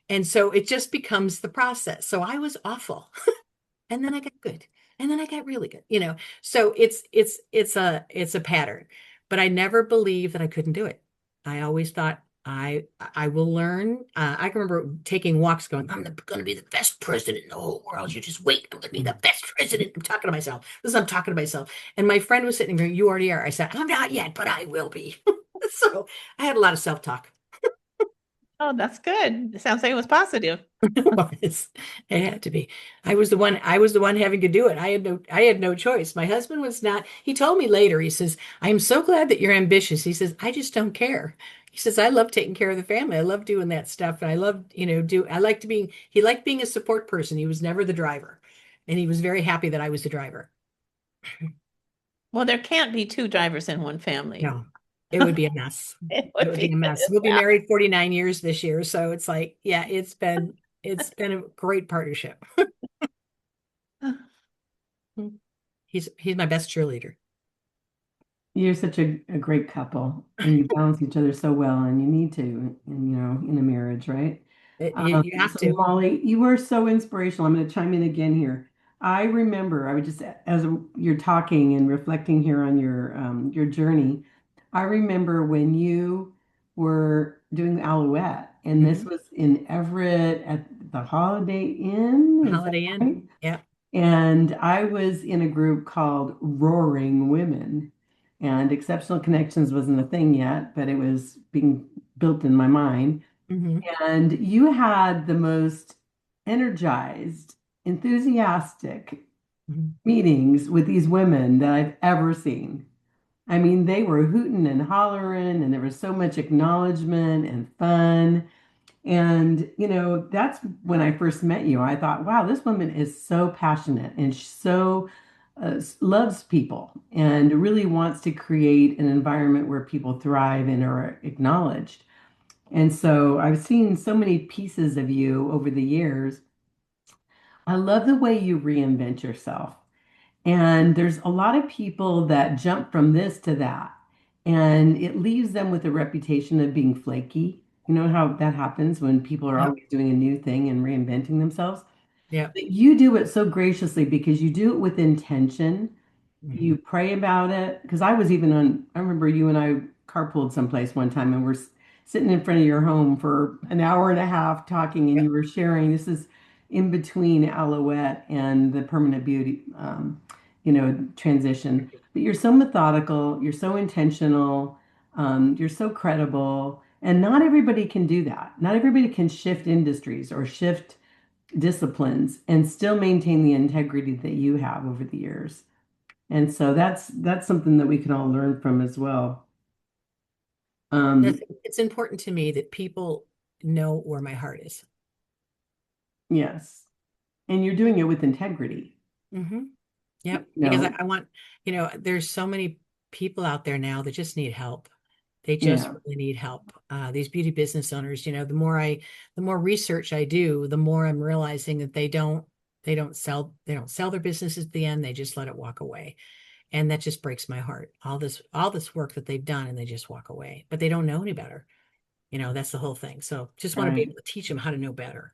And so it just becomes the process. So I was awful and then I got good and then I got really good, so it's a pattern, but I never believed that I couldn't do it. I always thought I will learn. I can remember taking walks going, I'm going to be the best president in the whole world. You just wait. I'm going to be the best president. I'm talking to myself. I'm talking to myself. And my friend was sitting there going, you already are. I said, I'm not yet, but I will be. So I had a lot of self-talk. Oh, that's good. It sounds like it was positive. It was. It had to be. I was the one having to do it. I had no choice. My husband was not. He told me later, he says, I'm so glad that you're ambitious. He says, I just don't care. He says, I love taking care of the family. I love doing that stuff. And I love, I like to being, he liked being a support person. He was never the driver. And he was very happy that I was the driver. Well, there can't be two drivers in one family. No, it would be a mess. It It would would be be, a mess. We'll be yeah. married 49 years this year. So it's like, yeah, it's been a great partnership. He's my best cheerleader. You're such a great couple and you balance each other so well and you need to in a marriage, right? You have So to. Molly, you are so inspirational. I'm going to chime in again here. I remember I would just as you're talking and reflecting here on your journey, I remember when you were doing Alouette and this Mhm. was in Everett at the Holiday Inn, is that Holiday right? Inn. Yeah. And I was in a group called Roaring Women. And Exceptional Connections wasn't a thing yet, but it was being built in my mind. Hmm. And you had the most energized, enthusiastic Hmm. meetings with these women that I've ever seen. I mean, they were hooting and hollering, and there was so much acknowledgement and fun. And, that's when I first met you. I thought, wow, this woman is so passionate and so loves people and really wants to create an environment where people thrive and are acknowledged. And so I've seen so many pieces of you over the years. I love the way you reinvent yourself. And there's a lot of people that jump from this to that, and it leaves them with a reputation of being flaky. You know how that happens when people are Yep. always doing a new thing and reinventing themselves? Yep. But you do it so graciously because you do it with intention. Mhm. You pray about it. Because I remember you and I carpooled someplace one time and we're sitting in front of your home for an hour and a half talking, and Yep. you were sharing. This is in between Alouette and the permanent beauty, transition. But you're so methodical, you're so intentional, you're so credible. And not everybody can do that. Not everybody can shift industries or shift disciplines and still maintain the integrity that you have over the years. And so that's something that we can all learn from as well. Um, It's important to me that people know where my heart is. yes. And you're doing it with integrity. Hmm. Yep. Because No, I want, there's so many people out there now that just need help. They just yeah, really need help. These beauty business owners, the more research I do, the more I'm realizing that they don't sell their businesses at the end. They just let it walk away. And that just breaks my heart. All this work that they've done and they just walk away, but they don't know any better. That's the whole thing. So just want to be right. able to teach them how to know better.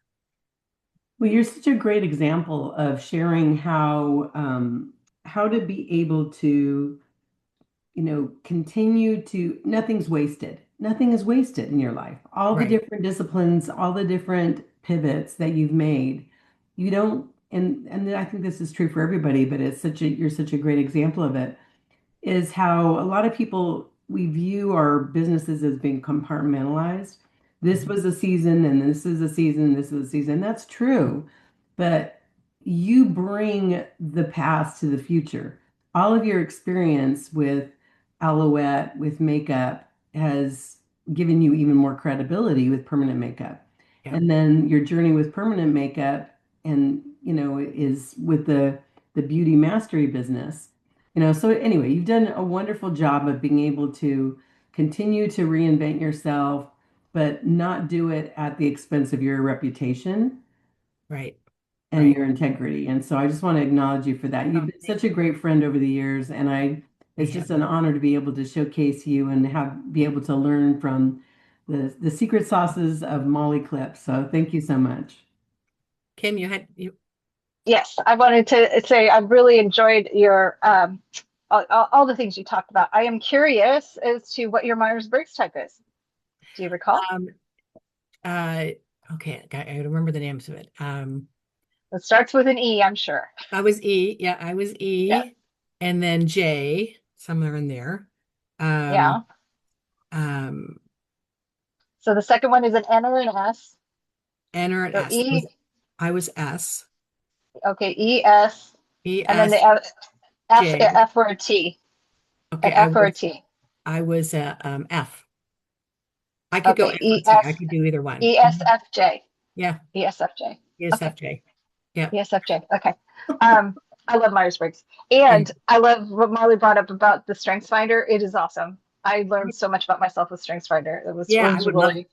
Well, you're such a great example of sharing how to be able to continue to, nothing's wasted. Nothing is wasted in your life. All the Right. different disciplines, all the different pivots that you've made, you don't, and I think this is true for everybody, but you're such a great example of it, is how a lot of people, we view our businesses as being compartmentalized. This Mhm. was a season, and this is a season, this is a season. That's true. But you bring the past to the future. All of your experience with Alouette, with makeup, has given you even more credibility with permanent makeup. Yep. And then your journey with permanent makeup and, is with the beauty mastery business. So anyway, you've done a wonderful job of being able to continue to reinvent yourself, but not do it at the expense of your reputation Right. and Right. your integrity. And so I just want to acknowledge you for that. You've Oh, been such a great friend over the years, and we it's have. just an honor to be able to showcase you and be able to learn from the secret sauces of Molly Klipp. So thank you so much. Kim, you. Yes, I wanted to say I've really enjoyed your all the things you talked about. I am curious as to what your Myers-Briggs type is. Do you recall? Um, uh, okay, I gotta remember the names of it. It starts with an E, I'm sure. I was E. Yeah, I was Yeah, E, and then J somewhere in there. Um, yeah. um, So the second one is an N or an S. N or an So S. E, I was S. okay, E S, E and then the S J. F or a T, Okay, an F or a T. I was F. I could go Okay, F or T. I could do either one. Mhm. ESFJ, Yeah, ESFJ. Okay, ESFJ. Yeah. ESFJ. Okay. Um, I love Myers-Briggs. And I love what Marley brought up about the Strengths Finder. It is awesome. I learned so much about myself with Strengths Finder. Yeah, I It's would love. really,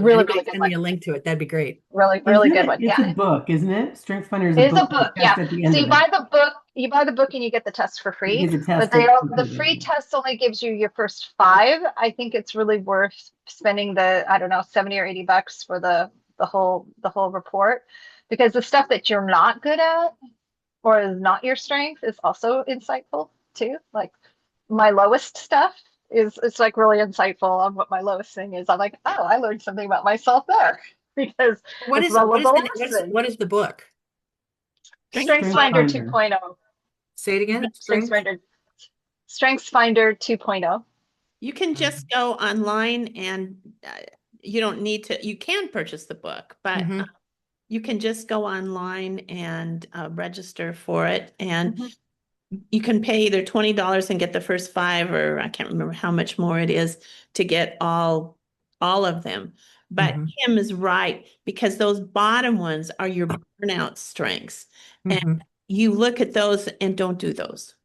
really Anybody good send me one. a link to it. That'd be great. Really, really Isn't good it? one. It's a Yeah. book, isn't it? Strength is a It is a book with book. a test Yeah. at the So end of it. you buy the book and you get the test for You free. get the But test the free test only gives you your first five. I think it's really worth spending the, I don't know, 70 or 80 bucks for the whole report, because the stuff that you're not good at or is not your strength is also insightful too. Like my lowest stuff is it's like really insightful on what my lowest thing is. I'm like, oh, I learned something about myself there because it's the last thing. what is the book? Strengths Strengths Strength Finder Finder. Finder. 2.0. Say it again. Strengths Strength. Finder. Strengths Finder 2.0. You can just go online and you don't need to, you can purchase the book, but Mm-hmm. you can just go online and register for it. And Mhm. you can pay either $20 and get the first 5, or I can't remember how much more it is to get all of them. But Mhm. Kim is right, because those bottom ones are your burnout strengths. And Mhm. you look at those and don't do those.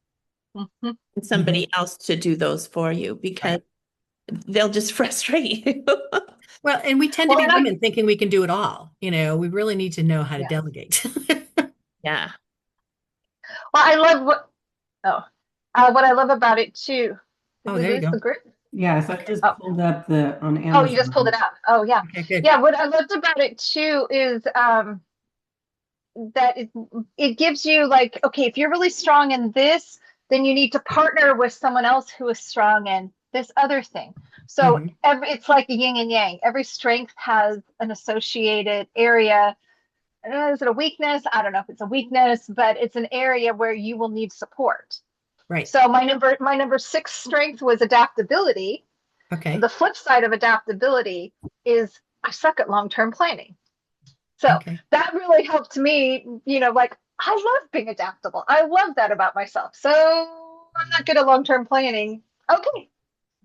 Mhm. And somebody else to do those for you, because Right. they'll just frustrate you. Well, and we tend to Well, be and women thinking we can do it all. We really need to know how to yeah. delegate. Yeah. Well, I love what I love about it too. Did Oh, we there you lose go. the group? Yeah, so I Okay. just Oh, pulled up on oh, you just pulled it Amazon. out. Oh, yeah. Okay, good. Yeah, what I loved about it too is that it gives you like, okay, if you're really strong in this, then you need to partner with someone else who is strong in this other thing. So Mhm. it's like a yin and yang. Every strength has an associated area. Is it a weakness? I don't know if it's a weakness, but it's an area where you will need support. Right. So my number 6 strength was adaptability. Okay. The flip side of adaptability is I suck at long-term planning. So Okay. that really helped me, like I love being adaptable. I love that about myself. So I'm not good at long-term planning. Okay,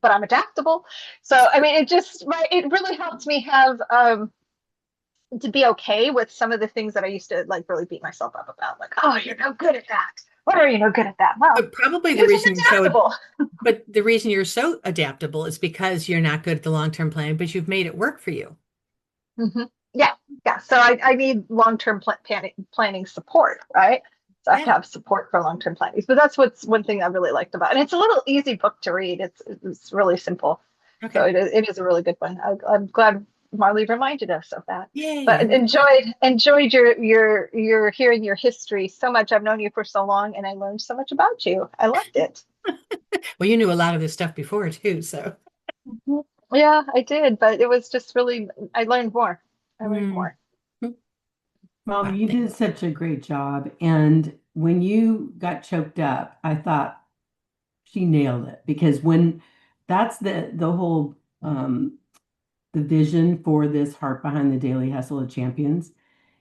but I'm adaptable. So I mean, it really helped me have to be okay with some of the things that I used to like really beat myself up about. Like, oh, you're no good at that. What are you no good at that? Well, But probably the you're just reason adaptable. the reason you're so adaptable is because you're not good at the long-term plan, but you've made it work for you. Mm-hmm. Yeah, yeah. So I need long-term planning support, right? So I have to Yeah. have support for long-term planning. But that's what's one thing I really liked about it. And it's a little easy book to read. It's really simple. So Okay. it is a really good one. I'm glad Marley reminded us of that. Yay. But I'm glad. enjoyed your hearing your history so much. I've known you for so long, and I learned so much about you. I loved it. Well, you knew a lot of this stuff before too, so. Mhm. Yeah, I did, but it was just really I learned more. I learned Mm. more. Molly, Well, you did such a great job. And when you got choked up, I thought she nailed it because when that's the whole the vision for this Heart Behind the Daily Hustle of Champions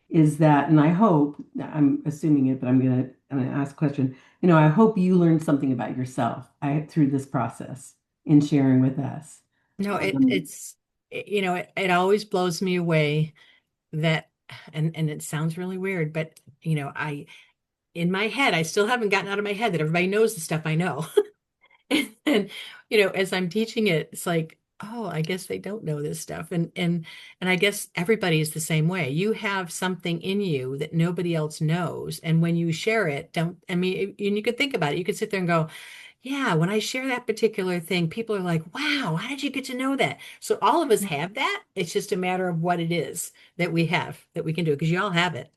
is that, and I hope, I'm assuming it, but I'm gonna ask a question. I hope you learned something about yourself through this process in sharing with us. no, Um, it always blows me away that, and it sounds really weird, but in my head, I still haven't gotten out of my head that everybody knows the stuff I know. And as I'm teaching it, it's like, oh, I guess they don't know this stuff. And I guess everybody is the same way. You have something in you that nobody else knows. And when you share it, don't, I mean, and you could think about it. You could sit there and go, yeah, when I share that particular thing, people are like, wow, how did you get to know that? So all of us have that. It's just a matter of what it is that we have that we can do because you all have it.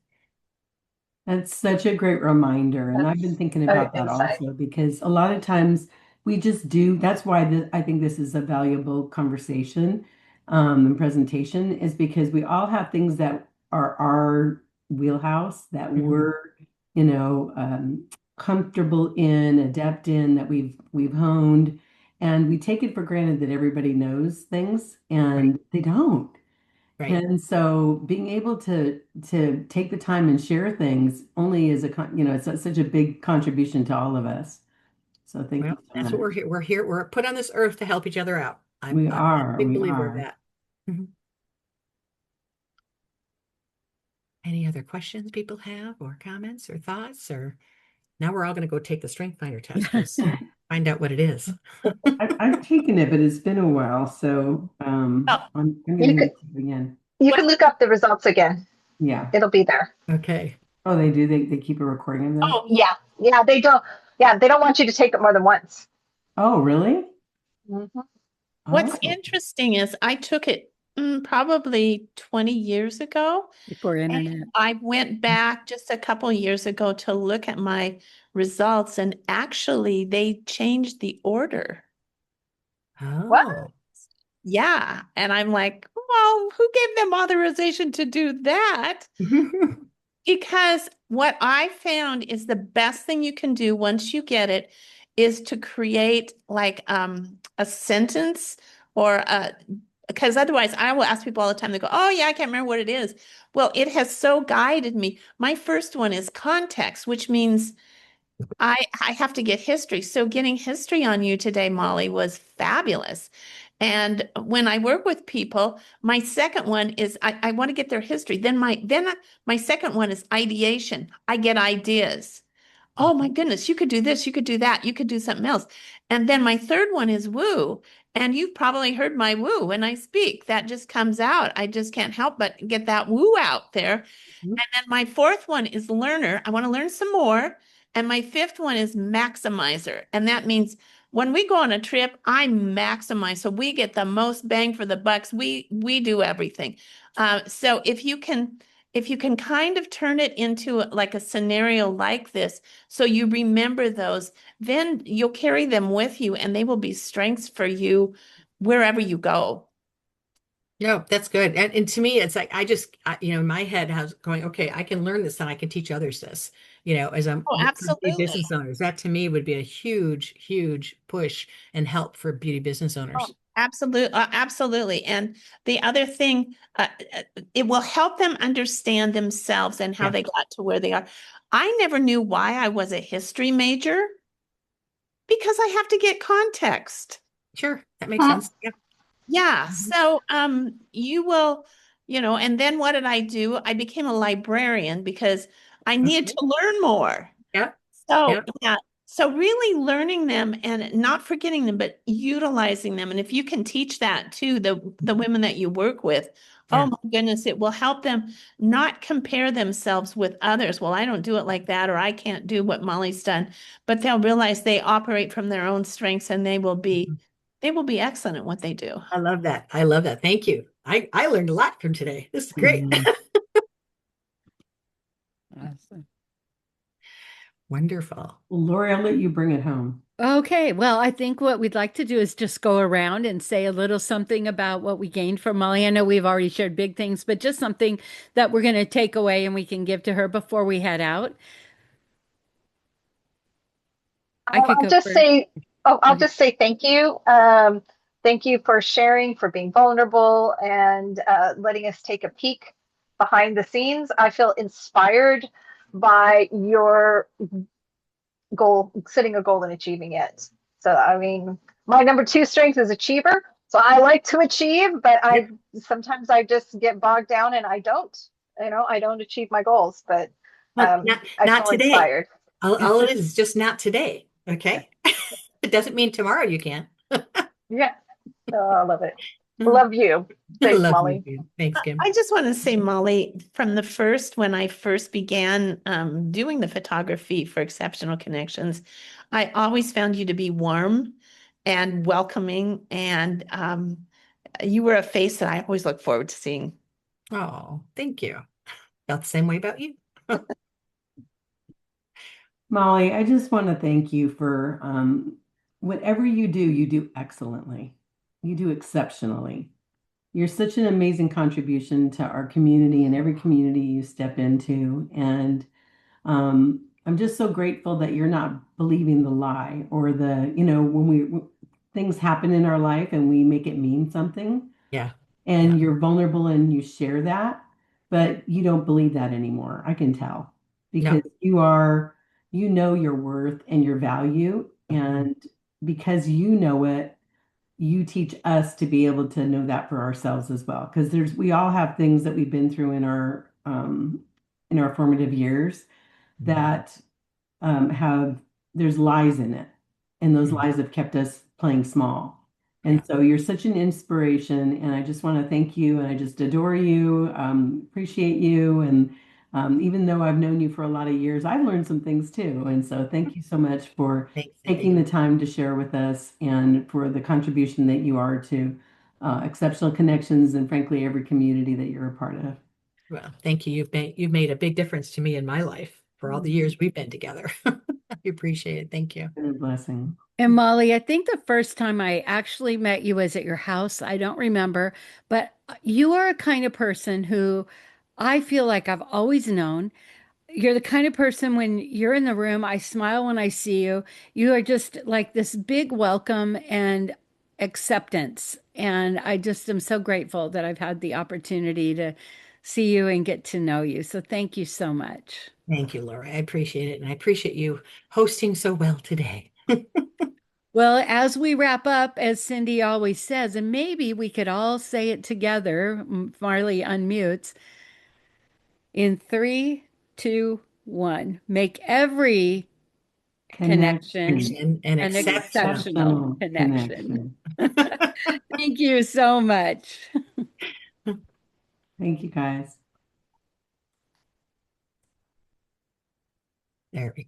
That's such a great reminder. And I've been That's thinking an about that insight. also because a lot of times we just do. That's why I think this is a valuable conversation and presentation is because we all have things that are our wheelhouse that Mhm. we're, you know, um, comfortable in, adept in, that we've honed. And we take it for granted that everybody knows things Right, and they don't. right. And so being able to take the time and share things only is it's such a big contribution to all of us. So thank Well, you so that's what much. we're here. We're here. We're put on this earth to help each other out. We I'm a are, big we believer of are. that. Mhm. Any other questions people have, or comments, or thoughts? Or now we're all going to go take the Strength Finder test. We'll find out what it is. I've taken it, but it's been a while, so Oh, I'm gonna You could need to again. you what? can look up the results again. Yeah. It'll be there. Okay. Oh, they do. They keep a recording of that. Oh, Yeah. Yeah, they don't want you to take it more than once. Oh, really? Mhm. what's Oh, interesting is I took it probably 20 years ago. Before And internet. I went back just a couple years ago to look at my results, and actually they changed the order. What? Oh. Yeah. And I'm like, well, who gave them authorization to do that? Because what I found is the best thing you can do once you get it is to create like a sentence or a because otherwise I will ask people all the time, they go, oh yeah, I can't remember what it is. Well, it has so guided me. My first one is context, which means I have to get history. So getting history on you today, Molly, was fabulous. And when I work with people, my second one is I want to get their history. Then my second one is ideation. I get ideas. Oh my goodness, you could do this, you could do that, you could do something else. And then my third one is woo. And you've probably heard my woo when I speak. That just comes out. I just can't help but get that woo out there. Mhm. And then my fourth one is learner. I want to learn some more. And my fifth one is maximizer. And that means when we go on a trip, I maximize. So we get the most bang for the bucks. We do everything. So if you can kind of turn it into like a scenario like this, so you remember those, then you'll carry them with you and they will be strengths for you wherever you go. No, that's good. And to me, it's like in my head, I was going, okay, I can learn this and I can teach others this, as I'm Oh, for beauty absolutely. business owners. That to me would be a huge, huge push and help for beauty business Oh, owners. absolutely, absolutely. And the other thing, it will help them understand themselves and how Yeah, they got to where they are. I never knew why I was a history major because I have to get context. sure. That makes sense. Yeah. Yeah. Mhm. So, you will, and then what did I do? I became a librarian because I needed Okay. to learn more. Yeah. So, Yeah. yeah. So really learning them and not forgetting them, but utilizing them. And if you can teach that to the women that you work with, oh Yeah. my goodness, it will help them not compare themselves with others. Well, I don't do it like that, or I can't do what Molly's done, but they'll realize they operate from their own strengths and Mhm. they will be excellent at what they do. I love that. I love that. Thank you. I learned a lot from today. This is great. Mhm. Awesome. Wonderful. Well, Lori, I'll let you bring it home. Okay, well, I think what we'd like to do is just go around and say a little something about what we gained from Molly. I know we've already shared big things, but just something that we're going to take away and we can give to her before we head out. I could I'll go just first. say, oh, Go I'll ahead. just say thank you. Thank you for sharing, for being vulnerable, and letting us take a peek behind the scenes. I feel inspired by your goal, setting a goal and achieving it. So, I mean, my number two strength is achiever. So I like to achieve, but Yep. sometimes I just get bogged down and I don't achieve my goals, but But not I not feel today. inspired. All it is just not today. Okay. It doesn't mean tomorrow you can. Yeah. Oh, I love it. Love you. I Thanks, love you, Molly. dude. Thanks, Kim. I just want to say, Molly, from when I first began doing the photography for Exceptional Connections, I always found you to be warm and welcoming, and you were a face that I always look forward to seeing. Oh, thank you. Felt the same way about you. Molly, I just want to thank you for whatever you do excellently. You do exceptionally. You're such an amazing contribution to our community and every community you step into. And I'm just so grateful that you're not believing the lie or when things happen in our life and we make it mean something Yeah. Yeah. and you're vulnerable and you share that, but you don't believe that anymore. I can tell No. because you know your worth and your value. And because you know it, you teach us to be able to know that for ourselves as well. Because we all have things that we've been through in our formative years that have there's lies in it, and those Mhm. lies have kept us playing small. Yeah. And so you're such an inspiration, and I just want to thank you, and I just adore you, appreciate you, and even though I've known you for a lot of years, I've learned some things too. And so thank you so much for Thanks, taking Cindy. the time to share with us and for the contribution that you are to Exceptional Connections and frankly every community that you're a part of. Well, thank you. You've made a big difference to me in my life for all the years we've been together. I appreciate it. Thank you. And a blessing. And Molly, I think the first time I actually met you was at your house. I don't remember, but you are a kind of person who I feel like I've always known. You're the kind of person when you're in the room, I smile when I see you. You are just like this big welcome and acceptance. And I just am so grateful that I've had the opportunity to see you and get to know you. So thank you so much. Thank you, Laura. I appreciate it. And I appreciate you hosting so well today. Well, as we wrap up, as Cindy always says, and maybe we could all say it together, Marley unmutes, in 3, 2, 1. Make every connection Connection. And an exceptional. exceptional connection. Thank you so much. Thank you, guys. There we go.